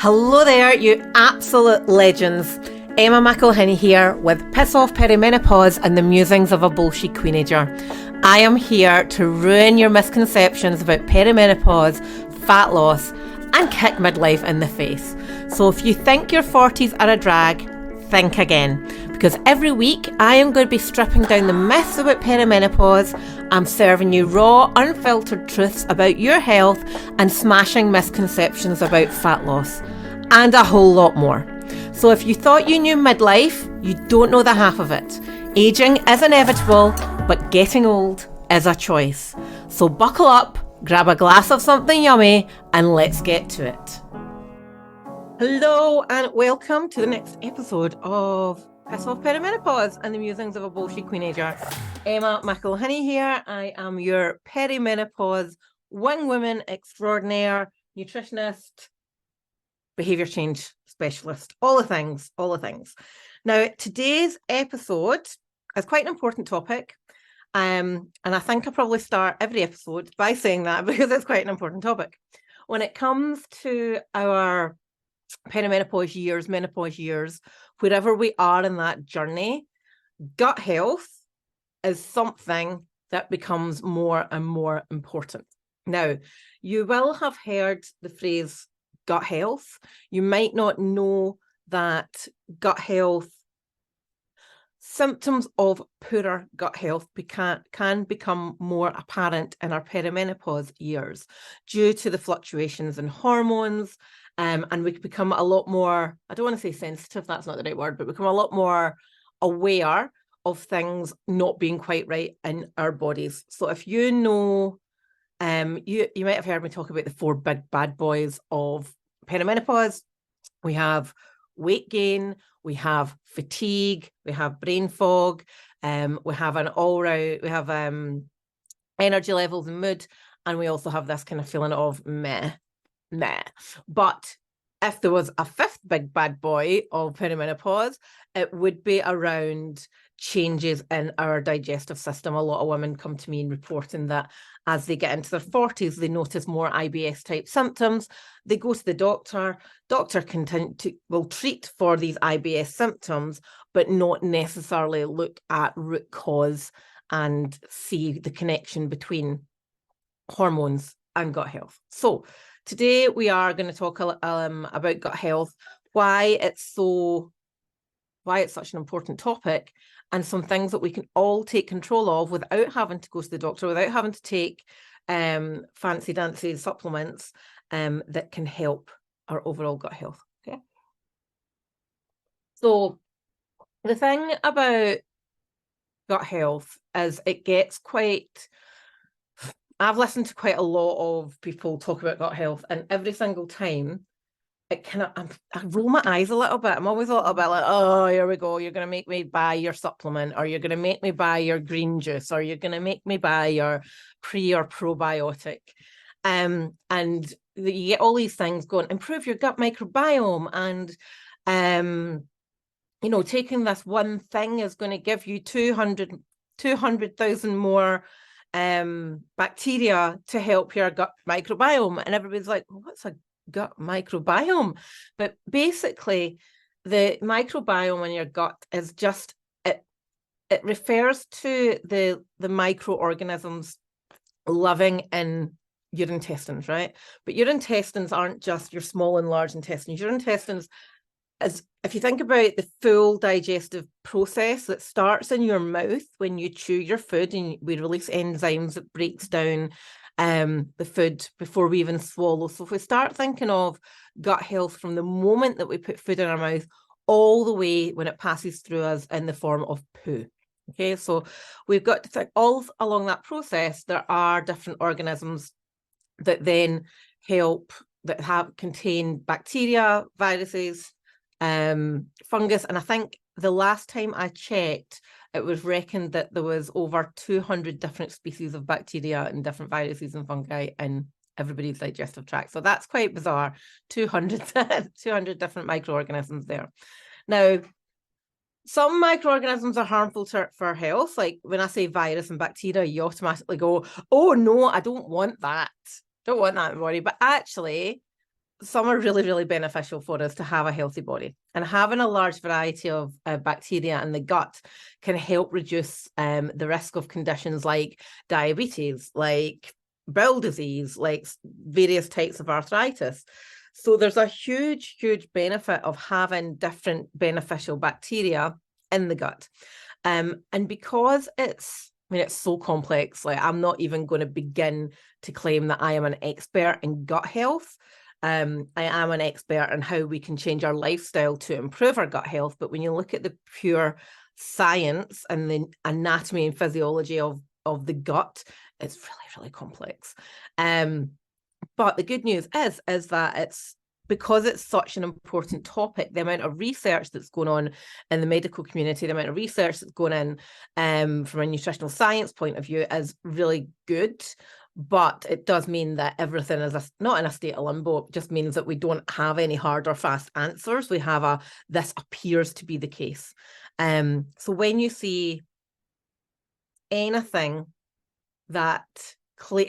Hello there, you absolute legends. Emma McElhinney here with Piss Off Perimenopause and the musings of a bullshit queenager. I am here to ruin your misconceptions about perimenopause, fat loss, and kick midlife in the face. So if you think your 40s are a drag, think again. Because every week I am going to be stripping down the myths about perimenopause. I'm serving you raw, unfiltered truths about your health and smashing misconceptions about fat loss. And a whole lot more. So if you thought you knew midlife, you don't know the half of it. Aging is inevitable, but getting old is a choice. So buckle up, grab a glass of something yummy, and let's get to it. Hello and welcome to the next episode of Piss Off Perimenopause and the musings of a bullshit queenager. Emma McElhinney here. I am your perimenopause wing woman extraordinaire, nutritionist, behaviour change specialist, all the things. Now, today's episode is quite an important topic. And I think I probably start every episode by saying that because it's quite an important topic. When it comes to our perimenopause years, menopause years, wherever we are in that journey, gut health is something that becomes more and more important. Now, you will have heard the phrase gut health. You might not know that gut health, symptoms of poorer gut health can become more apparent in our perimenopause years due to the fluctuations in hormones. And we become a lot more, I don't want to say sensitive, that's not the right word, but become a lot more aware of things not being quite right in our bodies. So if you know, you might have heard me talk about the 4 big bad boys of perimenopause. We have weight gain, we have fatigue, we have brain fog, we have energy levels and mood, and we also have this kind of feeling of meh. But if there was a 5th big bad boy of perimenopause, it would be around changes in our digestive system. A lot of women come to me and reporting that as they get into their 40s, they notice more IBS type symptoms. They go to the doctor will treat for these IBS symptoms, but not necessarily look at root cause and see the connection between hormones and gut health. So today we are going to talk about gut health, why it's such an important topic, and some things that we can all take control of without having to go to the doctor, without having to take fancy dancy supplements that can help our overall gut health. Okay. So the thing about gut health is it gets quite, I've listened to quite a lot of people talk about gut health, and every single time I roll my eyes a little bit. I'm always a little bit like, oh, here we go. You're going to make me buy your supplement, or you're going to make me buy your green juice, or you're going to make me buy your pre or probiotic. And you get all these things going, improve your gut microbiome. And, taking this one thing is going to give you 200,000 more bacteria to help your gut microbiome. And everybody's like, well, what's a gut microbiome? But basically the microbiome in your gut is just it refers to the microorganisms living in your intestines, right? But your intestines aren't just your small and large intestines. Your intestines, as if you think about the full digestive process that starts in your mouth when you chew your food, and we release enzymes that breaks down the food before we even swallow. So if we start thinking of gut health from the moment that we put food in our mouth all the way when it passes through us in the form of poo. Okay, so we've got to think all along that process, there are different organisms that then help, that contain bacteria, viruses, fungus. And I think the last time I checked, it was reckoned that there was over 200 different species of bacteria and different viruses and fungi in everybody's digestive tract. So that's quite bizarre. 200 different microorganisms there. Now, some microorganisms are harmful for health. Like when I say virus and bacteria, you automatically go, oh no, I don't want that. Don't want that in the body. But actually, some are really, really beneficial for us to have a healthy body. And having a large variety of bacteria in the gut can help reduce the risk of conditions like diabetes, like bowel disease, like various types of arthritis. So there's a huge, huge benefit of having different beneficial bacteria in the gut. And because it's so complex, like I'm not even going to begin to claim that I am an expert in gut health. I am an expert in how we can change our lifestyle to improve our gut health. But when you look at the pure science and the anatomy and physiology of the gut, it's really, really complex. But the good news is that it's because it's such an important topic, the amount of research that's going on in the medical community, the amount of research that's going in from a nutritional science point of view is really good. But it does mean that everything is not in a state of limbo. It just means that we don't have any hard or fast answers. We have this appears to be the case. So when you see anything that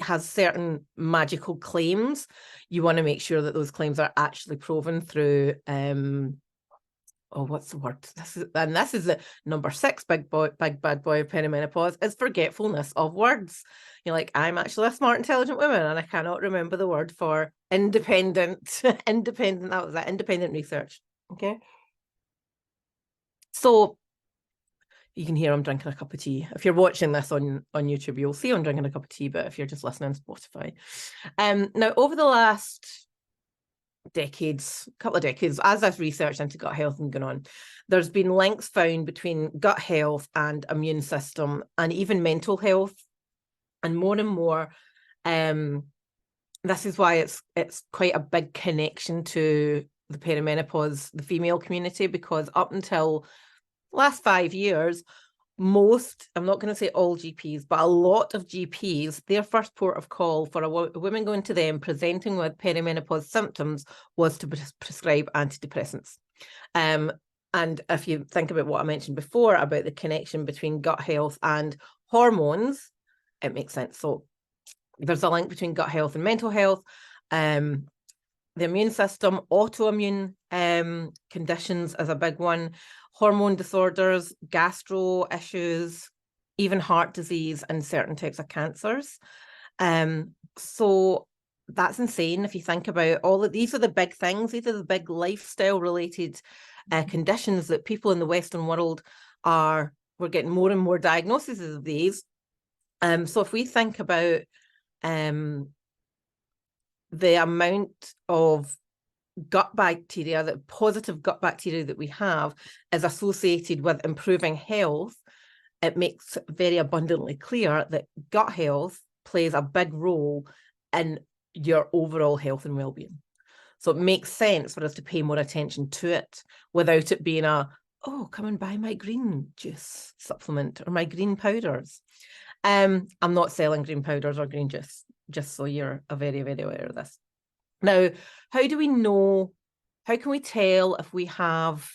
has certain magical claims, you want to make sure that those claims are actually proven through what's the word? This is the number 6 big bad boy of perimenopause, is forgetfulness of words. You're like, I'm actually a smart, intelligent woman, and I cannot remember the word for independent. Independent, that was that, independent research. Okay. So you can hear I'm drinking a cup of tea. If you're watching this on YouTube, you'll see I'm drinking a cup of tea, but if you're just listening on Spotify. Now, over the last couple of decades, as I've researched into gut health and gone on, there's been links found between gut health and immune system and even mental health. And more, this is why it's quite a big connection to the perimenopause, the female community, because up until last 5 years, I'm not going to say all GPs, but a lot of GPs, their first port of call for a woman going to them presenting with perimenopause symptoms was to prescribe antidepressants. And if you think about what I mentioned before about the connection between gut health and hormones, it makes sense. So there's a link between gut health and mental health. The immune system, autoimmune conditions is a big one, hormone disorders, gastro issues, even heart disease and certain types of cancers. So that's insane if you think about all of these are the big things. These are the big lifestyle related conditions that people in the Western world we're getting more and more diagnoses of these. So if we think about the amount of gut bacteria, the positive gut bacteria that we have is associated with improving health, it makes it very abundantly clear that gut health plays a big role in your overall health and well-being. So it makes sense for us to pay more attention to it without it being come and buy my green juice supplement or my green powders. I'm not selling green powders or green juice, just so you're very, very aware of this. Now, how can we tell if we have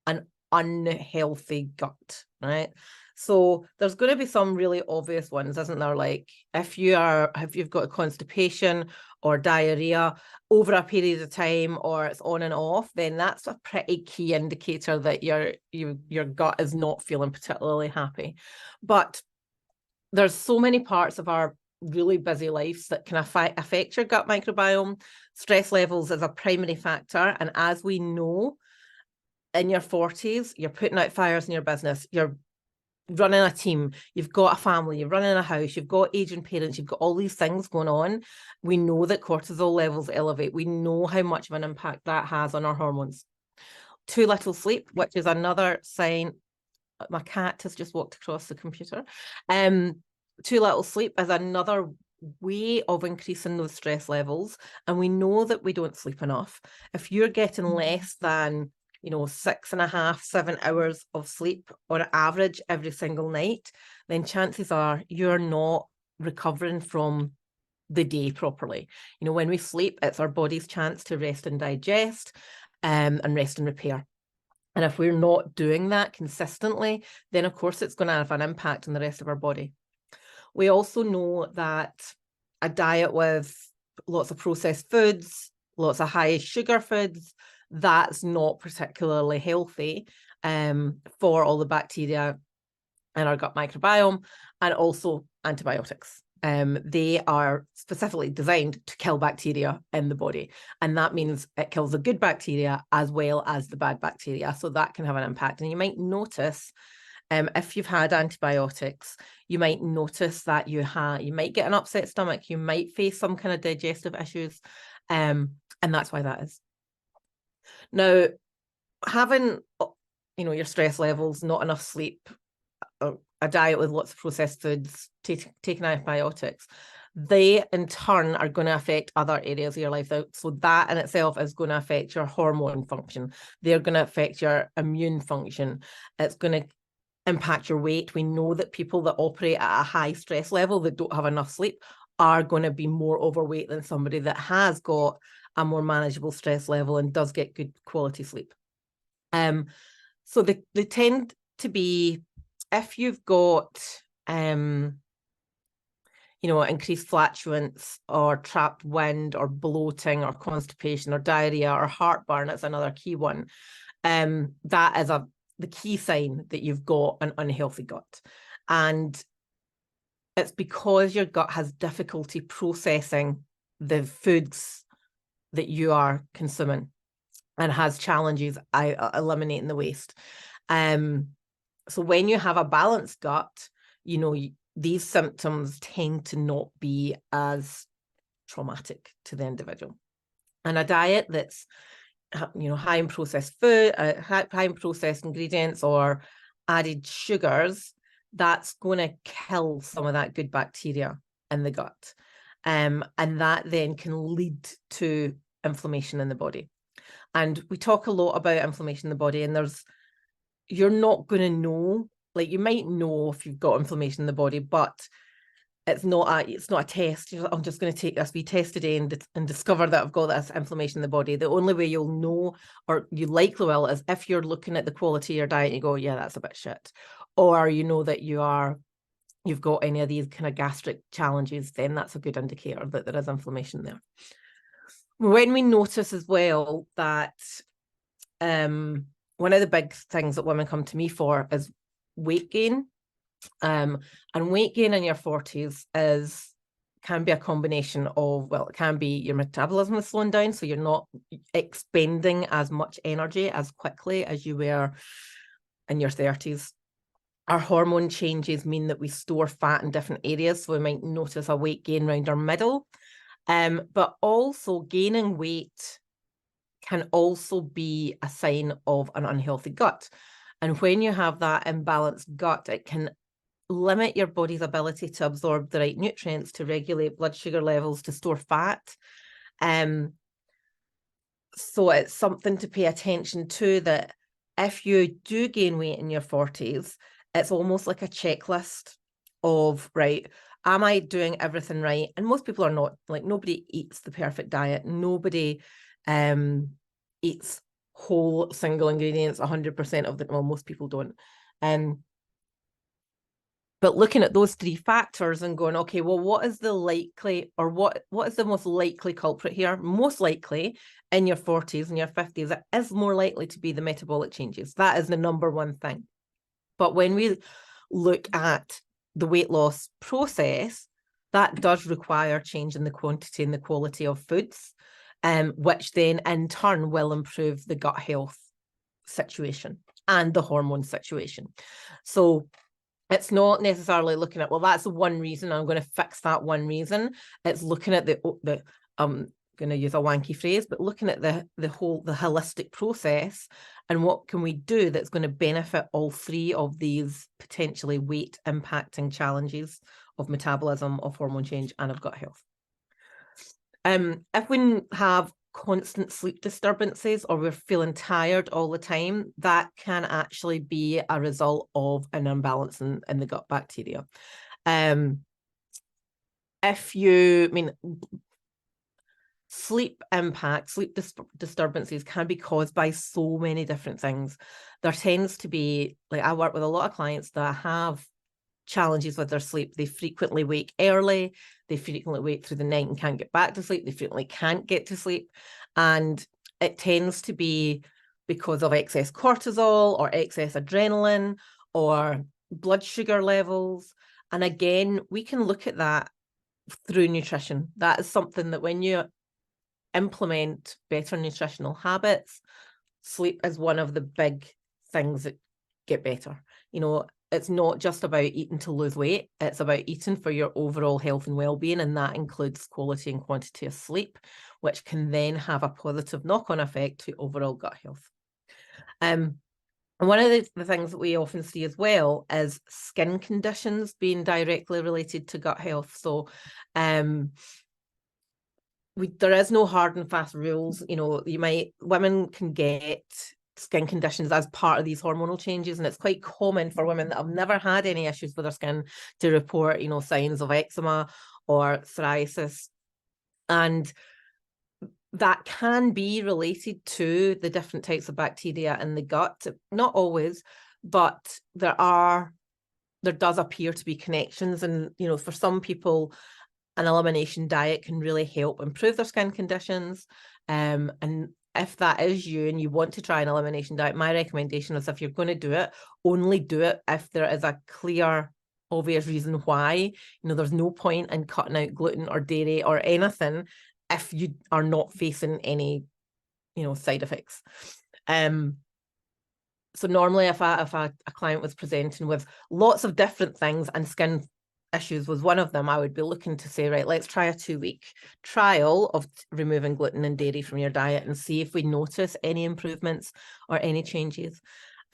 an unhealthy gut, right? So there's going to be some really obvious ones, isn't there? Like if you've got constipation or diarrhea over a period of time, or it's on and off, then that's a pretty key indicator that your gut is not feeling particularly happy. But there's so many parts of our really busy lives that can affect your gut microbiome. Stress levels is a primary factor. And as we know, in your 40s, you're putting out fires in your business, you're running a team, you've got a family, you're running a house, you've got aging parents, you've got all these things going on. We know that cortisol levels elevate. We know how much of an impact that has on our hormones. Too little sleep, which is another sign. My cat has just walked across the computer. Too little sleep is another way of increasing those stress levels. And we know that we don't sleep enough. If you're getting less than 6.5, 7 hours of sleep on average every single night, then chances are you're not recovering from the day properly. When we sleep, it's our body's chance to rest and digest and rest and repair. And if we're not doing that consistently, then of course it's going to have an impact on the rest of our body. We also know that a diet with lots of processed foods, lots of high sugar foods, that's not particularly healthy for all the bacteria in our gut microbiome, and also antibiotics. They are specifically designed to kill bacteria in the body. And that means it kills the good bacteria as well as the bad bacteria. So that can have an impact. And you might notice, if you've had antibiotics, you might notice that you might get an upset stomach, you might face some kind of digestive issues. And that's why that is. Now, having, your stress levels, not enough sleep, a diet with lots of processed foods, taking antibiotics, they in turn are going to affect other areas of your life. So that in itself is going to affect your hormone function. They're going to affect your immune function. It's going to impact your weight. We know that people that operate at a high stress level that don't have enough sleep are going to be more overweight than somebody that has got a more manageable stress level and does get good quality sleep. So they tend to be, if you've got, increased flatulence or trapped wind or bloating or constipation or diarrhea or heartburn, it's another key one. That is the key sign that you've got an unhealthy gut. And it's because your gut has difficulty processing the foods that you are consuming and has challenges eliminating the waste. So when you have a balanced gut, these symptoms tend to not be as traumatic to the individual. And a diet that's, high in processed food, high in processed ingredients or added sugars, that's going to kill some of that good bacteria in the gut. And that then can lead to inflammation in the body. And we talk a lot about inflammation in the body, and you're not going to know, like you might know if you've got inflammation in the body, but it's not a test. I'm just going to take this wee test today and discover that I've got this inflammation in the body. The only way you'll know, or you likely will, is if you're looking at the quality of your diet and you go, yeah, that's a bit shit. Or you know that you've got any of these kind of gastric challenges, then that's a good indicator that there is inflammation there. When we notice as well that one of the big things that women come to me for is weight gain. And weight gain in your 40s can be a combination of, it can be your metabolism is slowing down, so you're not expending as much energy as quickly as you were in your 30s. Our hormone changes mean that we store fat in different areas, so we might notice a weight gain around our middle. But also gaining weight can also be a sign of an unhealthy gut. And when you have that imbalanced gut, it can limit your body's ability to absorb the right nutrients, to regulate blood sugar levels, to store fat. So it's something to pay attention to, that if you do gain weight in your 40s, it's almost like a checklist of, right, am I doing everything right? And most people are not. Like, nobody eats the perfect diet. Nobody eats whole single ingredients 100% of the, well, most people don't. But looking at those three factors and going, okay, well, what is the likely, or what is the most likely culprit here? Most likely in your 40s and your 50s, it is more likely to be the metabolic changes. That is the number one thing. But when we look at the weight loss process, that does require change in the quantity and the quality of foods, which then in turn will improve the gut health situation and the hormone situation. So it's not necessarily looking at, well, that's the one reason, I'm going to fix that one reason. It's looking at the going to use a wanky phrase, but looking at the holistic process and what can we do that's going to benefit all three of these potentially weight impacting challenges of metabolism, of hormone change, and of gut health. If we have constant sleep disturbances or we're feeling tired all the time, that can actually be a result of an imbalance in the gut bacteria. Sleep disturbances can be caused by so many different things. There tends to be, like, I work with a lot of clients that have challenges with their sleep. They frequently wake early, they frequently wake through the night and can't get back to sleep, they frequently can't get to sleep. And it tends to be because of excess cortisol or excess adrenaline or blood sugar levels. And again, we can look at that through nutrition. That is something that when you implement better nutritional habits, sleep is one of the big things that get better. It's not just about eating to lose weight. It's about eating for your overall health and well-being, and that includes quality and quantity of sleep, which can then have a positive knock-on effect to overall gut health. One of the things that we often see as well is skin conditions being directly related to gut health. So there is no hard and fast rules. Women can get skin conditions as part of these hormonal changes, and it's quite common for women that have never had any issues with their skin to report, signs of eczema or psoriasis. And that can be related to the different types of bacteria in the gut. Not always, but there does appear to be connections. And, for some people, an elimination diet can really help improve their skin conditions. And if that is you and you want to try an elimination diet, my recommendation is, if you're going to do it, only do it if there is a clear, obvious reason why. There's no point in cutting out gluten or dairy or anything if you are not facing any, side effects. So normally if a client was presenting with lots of different things and skin issues was one of them, I would be looking to say, right, let's try a 2-week trial of removing gluten and dairy from your diet and see if we notice any improvements or any changes.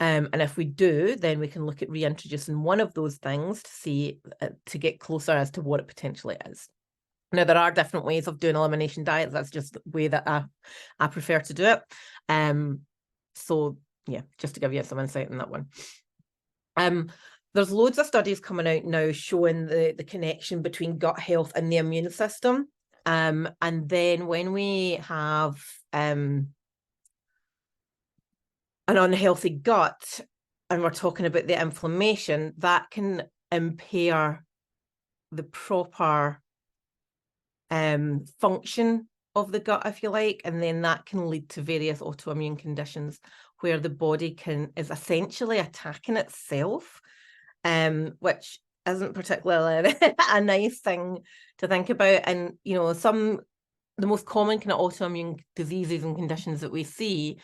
And if we do, then we can look at reintroducing one of those things to see, to get closer as to what it potentially is. Now, there are different ways of doing elimination diets. That's just the way that I prefer to do it. So yeah, just to give you some insight on that one. There's loads of studies coming out now showing the connection between gut health and the immune system. And then when we have an unhealthy gut, and we're talking about the inflammation, that can impair the proper function of the gut, if you like, and then that can lead to various autoimmune conditions where the body is essentially attacking itself, which isn't particularly a nice thing to think about. And the most common kind of autoimmune diseases and conditions that we see: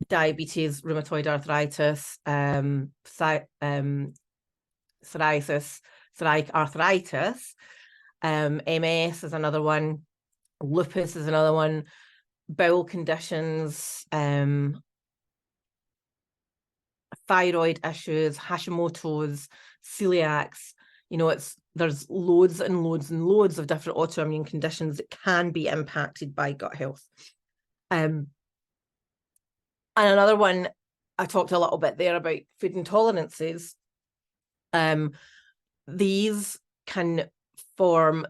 diabetes, rheumatoid arthritis, psoriasis, psoriatic arthritis. MS is another one, lupus is another one, bowel conditions, thyroid issues, Hashimoto's, celiacs. There's loads and loads and loads of different autoimmune conditions that can be impacted by gut health. And another one, I talked a little bit there about food intolerances. These can form,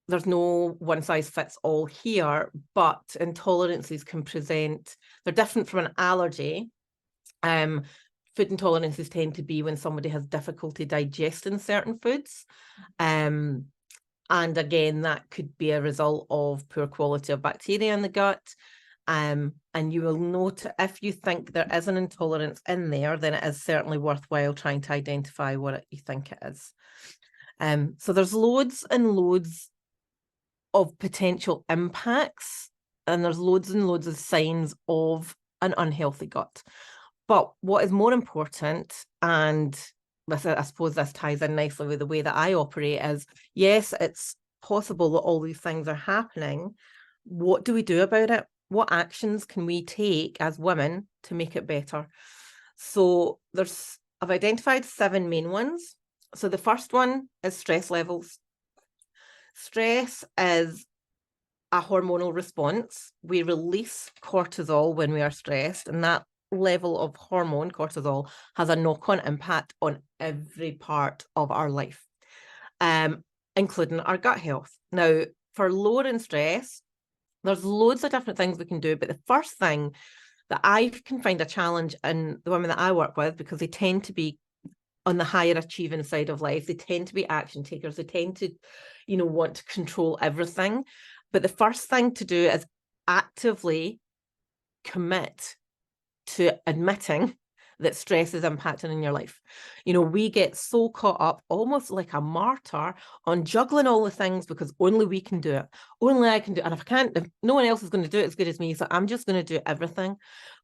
there's no one size fits all here, but intolerances can present, they're different from an allergy. Food intolerances tend to be when somebody has difficulty digesting certain foods. And again, that could be a result of poor quality of bacteria in the gut. And you will note, if you think there is an intolerance in there, then it is certainly worthwhile trying to identify what you think it is. So there's loads and loads of potential impacts, and there's loads and loads of signs of an unhealthy gut. But what is more important, and I suppose this ties in nicely with the way that I operate, is yes, it's possible that all these things are happening. What do we do about it? What actions can we take as women to make it better? So I've identified 7 main ones. So the first one is stress levels. Stress is a hormonal response. We release cortisol when we are stressed, and that level of hormone, cortisol, has a knock-on impact on every part of our life, including our gut health. Now, for lowering stress, there's loads of different things we can do, but the first thing that I can find a challenge in the women that I work with, because they tend to be on the higher achieving side of life, they tend to be action takers, they tend to, want to control everything. But the first thing to do is actively commit to admitting that stress is impacting in your life. You know, we get so caught up, almost like a martyr, on juggling all the things because only we can do it. Only I can do it. And if no one else is going to do it as good as me, so I'm just going to do everything.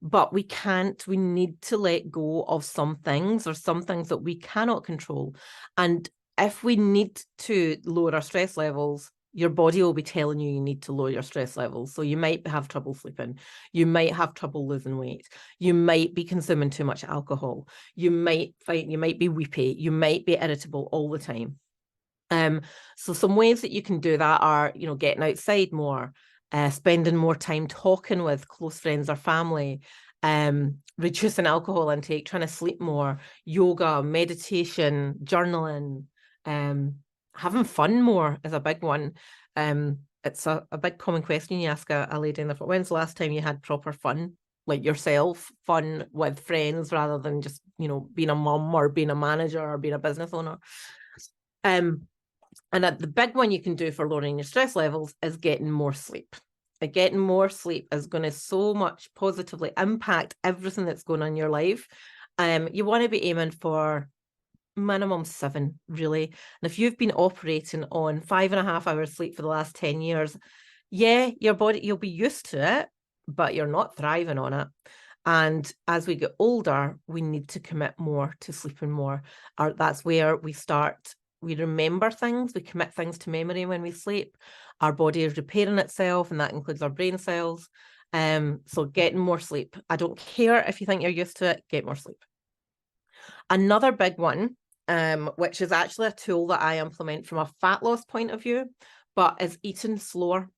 But we can't. We need to let go of some things, or some things that we cannot control. And if we need to lower our stress levels, your body will be telling you need to lower your stress levels. So you might have trouble sleeping. You might have trouble losing weight. You might be consuming too much alcohol. You might be weepy. You might be irritable all the time. So some ways that you can do that are, you know, getting outside more, spending more time talking with close friends or family, reducing alcohol intake, trying to sleep more, yoga, meditation, journaling, having fun more is a big one. It's a big common question you ask a lady in the front. When's the last time you had proper fun, like yourself, fun with friends, rather than just, you know, being a mum or being a manager or being a business owner? And the big one you can do for lowering your stress levels is getting more sleep. Getting more sleep is going to so much positively impact everything that's going on in your life. You want to be aiming for minimum 7, really. And if you've been operating on 5.5 hours sleep for the last 10 years, yeah, your body, you'll be used to it, but you're not thriving on it. And as we get older, we need to commit more to sleeping more. That's where we remember things, we commit things to memory when we sleep. Our body is repairing itself, and that includes our brain cells. So getting more sleep. I don't care if you think you're used to it, get more sleep. Another big one, which is actually a tool that I implement from a fat loss point of view, but is eating slower.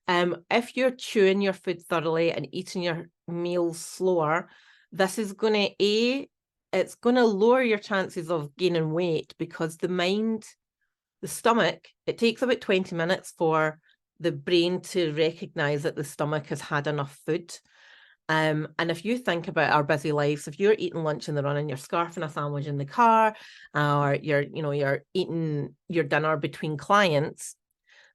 If you're chewing your food thoroughly and eating your meals slower, this is going to, it's going to lower your chances of gaining weight, because the stomach, it takes about 20 minutes for the brain to recognize that the stomach has had enough food. And if you think about our busy lives, if you're eating lunch in the run and you're scarfing a sandwich in the car, or you're eating your dinner between clients,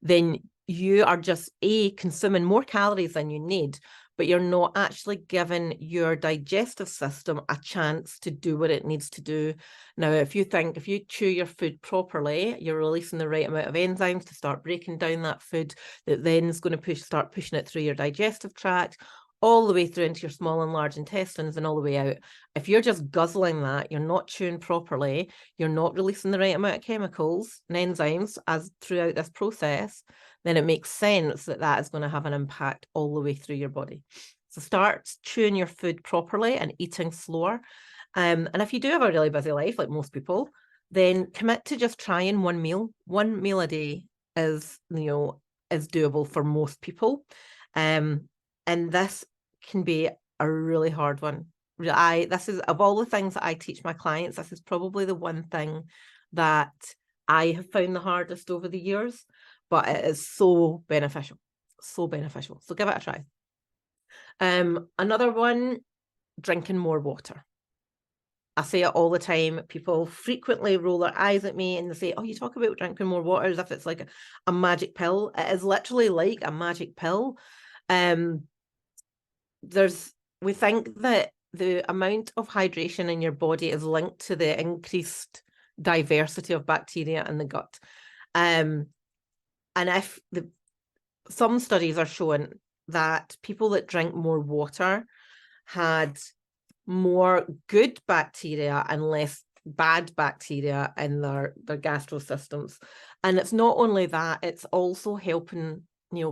then you are just consuming more calories than you need, but you're not actually giving your digestive system a chance to do what it needs to do. Now, if you chew your food properly, you're releasing the right amount of enzymes to start breaking down that food, that then is going to start pushing it through your digestive tract, all the way through into your small and large intestines and all the way out. If you're just guzzling that, you're not chewing properly, you're not releasing the right amount of chemicals and enzymes as throughout this process, then it makes sense that is going to have an impact all the way through your body. So start chewing your food properly and eating slower. And if you do have a really busy life, like most people, then commit to just trying one meal. One meal a day is doable for most people. And this can be a really hard one. This is, of all the things that I teach my clients, this is probably the one thing that I have found the hardest over the years, but it is so beneficial, so beneficial. So give it a try. Another one, drinking more water. I say it all the time. People frequently roll their eyes at me and they say, oh, you talk about drinking more water as if it's like a magic pill. It is literally like a magic pill. We think that the amount of hydration in your body is linked to the increased diversity of bacteria in the gut. And some studies are showing that people that drink more water had more good bacteria and less bad bacteria in their gastro systems. And it's not only that, it's also helping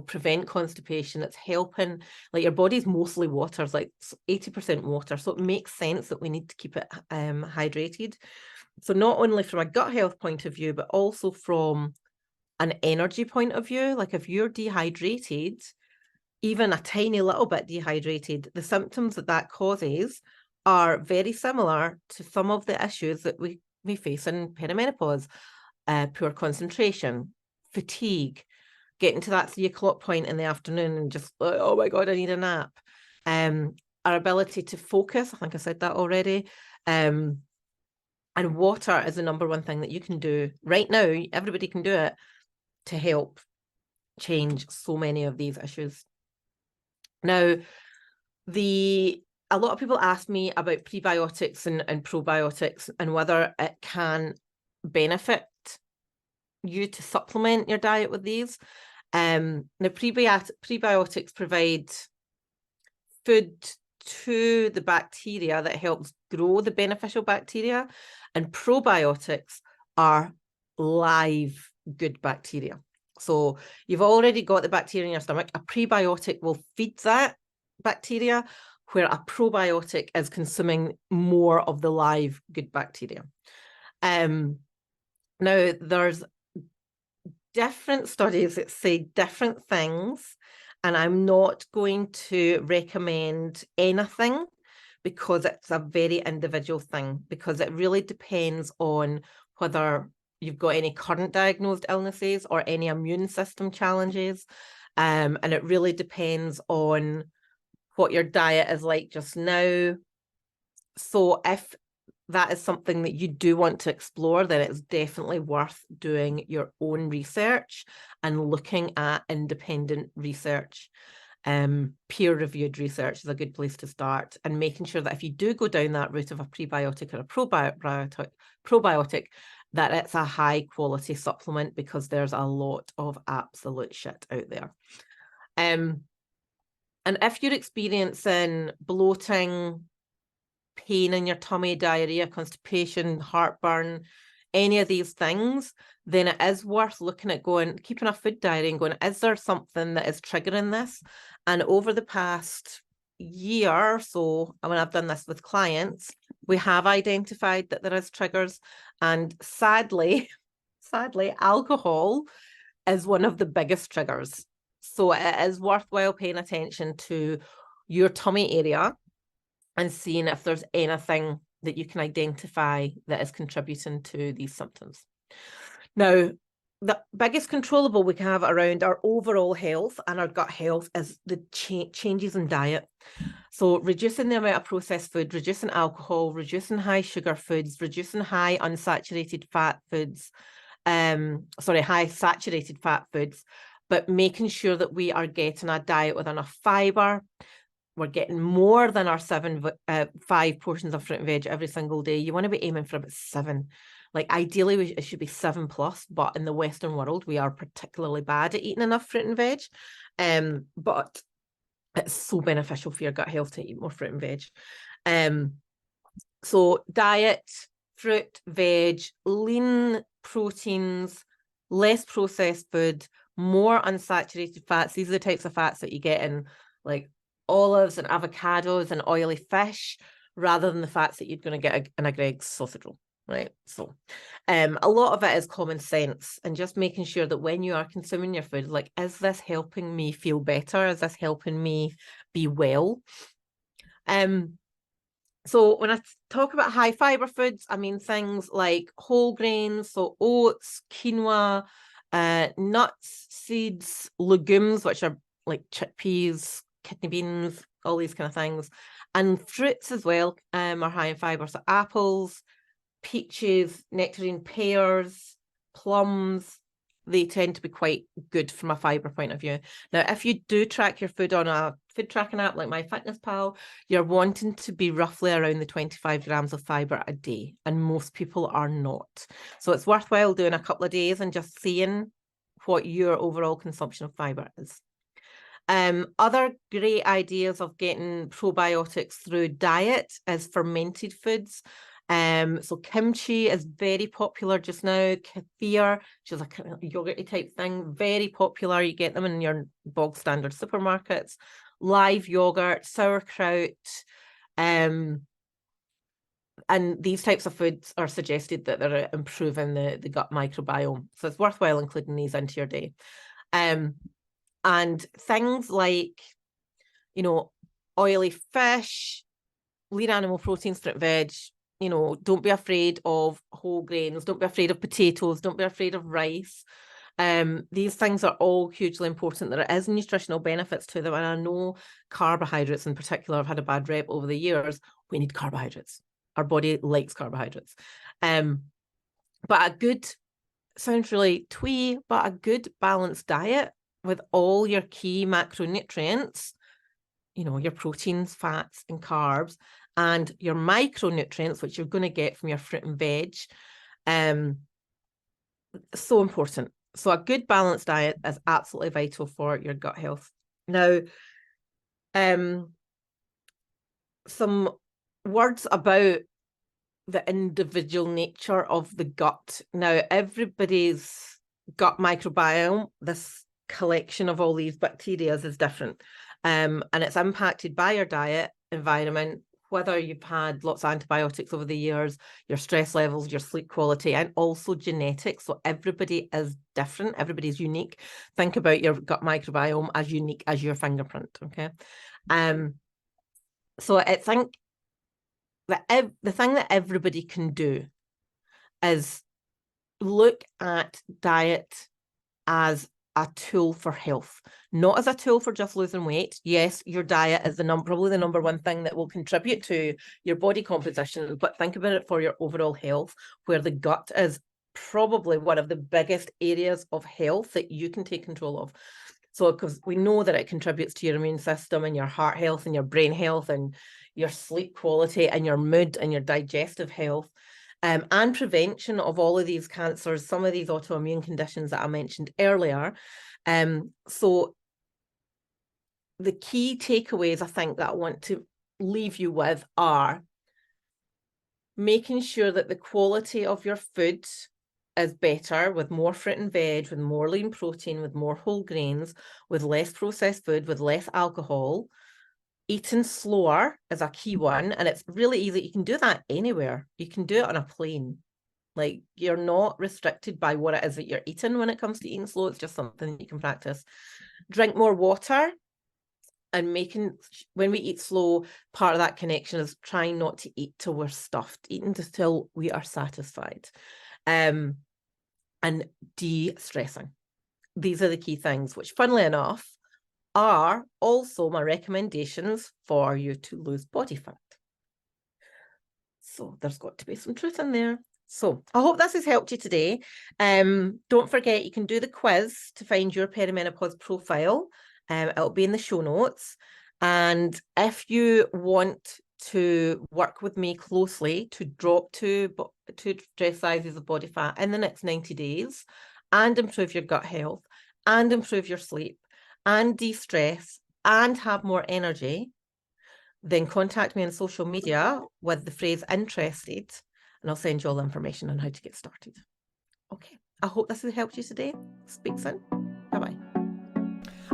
prevent constipation. It's helping, like, your body's mostly water, it's like 80% water, so it makes sense that we need to keep it hydrated. So not only from a gut health point of view, but also from an energy point of view. Like, if you're dehydrated, even a tiny little bit dehydrated, the symptoms that causes are very similar to some of the issues that we face in perimenopause. Poor concentration, fatigue, getting to that 3:00 point in the afternoon and just, oh my God, I need a nap. Our ability to focus, I think I said that already. And water is the number one thing that you can do right now. Everybody can do it to help change so many of these issues. Now, a lot of people ask me about prebiotics and probiotics and whether it can benefit you to supplement your diet with these. Now, prebiotics provide food to the bacteria that helps grow the beneficial bacteria, and probiotics are live good bacteria. So you've already got the bacteria in your stomach. A prebiotic will feed that bacteria, where a probiotic is consuming more of the live good bacteria. Now, there's different studies that say different things, and I'm not going to recommend anything because it's a very individual thing, because it really depends on whether you've got any current diagnosed illnesses or any immune system challenges. And it really depends on what your diet is like just now. So if that is something that you do want to explore, then it's definitely worth doing your own research and looking at independent research. Peer-reviewed research is a good place to start, and making sure that if you do go down that route of a prebiotic or a probiotic, that it's a high quality supplement, because there's a lot of absolute shit out there. And if you're experiencing bloating, pain in your tummy, diarrhea, constipation, heartburn, any of these things, then it is worth looking at keeping a food diary and going, is there something that is triggering this? And over the past year or so, when I've done this with clients, we have identified that there is triggers. And sadly, alcohol is one of the biggest triggers. So it is worthwhile paying attention to your tummy area and seeing if there's anything that you can identify that is contributing to these symptoms. Now, the biggest controllable we can have around our overall health and our gut health is the changes in diet. So reducing the amount of processed food, reducing alcohol, reducing high sugar foods, reducing high saturated fat foods, but making sure that we are getting a diet with enough fiber. We're getting more than our 5 portions of fruit and veg every single day. You want to be aiming for about 7. Like ideally, it should be 7+, but in the Western world, we are particularly bad at eating enough fruit and veg. But it's so beneficial for your gut health to eat more fruit and veg. So diet, fruit, veg, lean proteins, less processed food, more unsaturated fats. These are the types of fats that you get in like olives and avocados and oily fish, rather than the fats that you're going to get in a Greg's sausage roll, right? So a lot of it is common sense, and just making sure that when you are consuming your food, like, is this helping me feel better? Is this helping me be well? So when I talk about high fiber foods, I mean things like whole grains, so oats, quinoa, nuts, seeds, legumes, which are like chickpeas, kidney beans, all these kind of things, and fruits as well are high in fiber. So apples, peaches, nectarine pears, plums, they tend to be quite good from a fiber point of view. Now, if you do track your food on a food tracking app like MyFitnessPal, you're wanting to be roughly around the 25 grams of fiber a day, and most people are not. So it's worthwhile doing a couple of days and just seeing what your overall consumption of fiber is. Other great ideas of getting probiotics through diet is fermented foods. So kimchi is very popular just now. Kefir, which is a kind of yogurty type thing, very popular. You get them in your bog standard supermarkets. Live yogurt, sauerkraut, and these types of foods are suggested that they're improving the gut microbiome. So it's worthwhile including these into your day. And things like, oily fish, lean animal proteins, fruit, veg, don't be afraid of whole grains, don't be afraid of potatoes, don't be afraid of rice. These things are all hugely important. There is nutritional benefits to them. And I know carbohydrates in particular have had a bad rep over the years. We need carbohydrates. Our body likes carbohydrates. But sounds really twee, but a good balanced diet with all your key macronutrients your proteins, fats and carbs, and your micronutrients, which you're going to get from your fruit and veg. So important. So a good balanced diet is absolutely vital for your gut health. Now, some words about the individual nature of the gut. Now, everybody's gut microbiome, this collection of all these bacteria, is different. And it's impacted by your diet, environment, whether you've had lots of antibiotics over the years, your stress levels, your sleep quality, and also genetics. So everybody is different. Everybody's unique. Think about your gut microbiome as unique as your fingerprint. Okay. So I think that the thing that everybody can do is look at diet as a tool for health, not as a tool for just losing weight. Yes, your diet is probably the number one thing that will contribute to your body composition, but think about it for your overall health, where the gut is probably one of the biggest areas of health that you can take control of. So, because we know that it contributes to your immune system and your heart health and your brain health and your sleep quality and your mood and your digestive health. And prevention of all of these cancers, some of these autoimmune conditions that I mentioned earlier. So the key takeaways I think that I want to leave you with are making sure that the quality of your food is better, with more fruit and veg, with more lean protein, with more whole grains, with less processed food, with less alcohol. Eating slower is a key one, and it's really easy. You can do that anywhere. You can do it on a plane. Like, you're not restricted by what it is that you're eating when it comes to eating slow. It's just something that you can practice. Drink more water, and when we eat slow, part of that connection is trying not to eat till we're stuffed, eating till we are satisfied, and de-stressing. These are the key things, which, funnily enough, are also my recommendations for you to lose body fat. So there's got to be some truth in there. So I hope this has helped you today. Don't forget, you can do the quiz to find your perimenopause profile. It'll be in the show notes. And if you want to work with me closely to drop 2 dress sizes of body fat in the next 90 days and improve your gut health and improve your sleep and de-stress and have more energy, then contact me on social media with the phrase interested, and I'll send you all the information on how to get started. Okay, I hope this has helped you today. Speak soon. Bye-bye.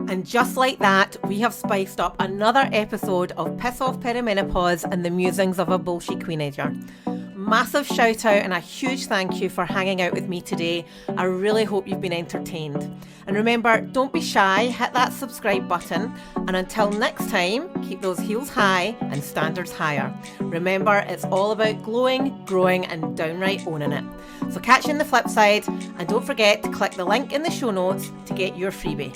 And just like that, we have spiced up another episode of Piss Off Perimenopause and the musings of a bullshit queenager. Massive shout out and a huge thank you for hanging out with me today. I really hope you've been entertained. And remember, don't be shy, hit that subscribe button. And until next time, keep those heels high and standards higher. Remember, it's all about glowing, growing, and downright owning it. So catch you on the flip side, and don't forget to click the link in the show notes to get your freebie.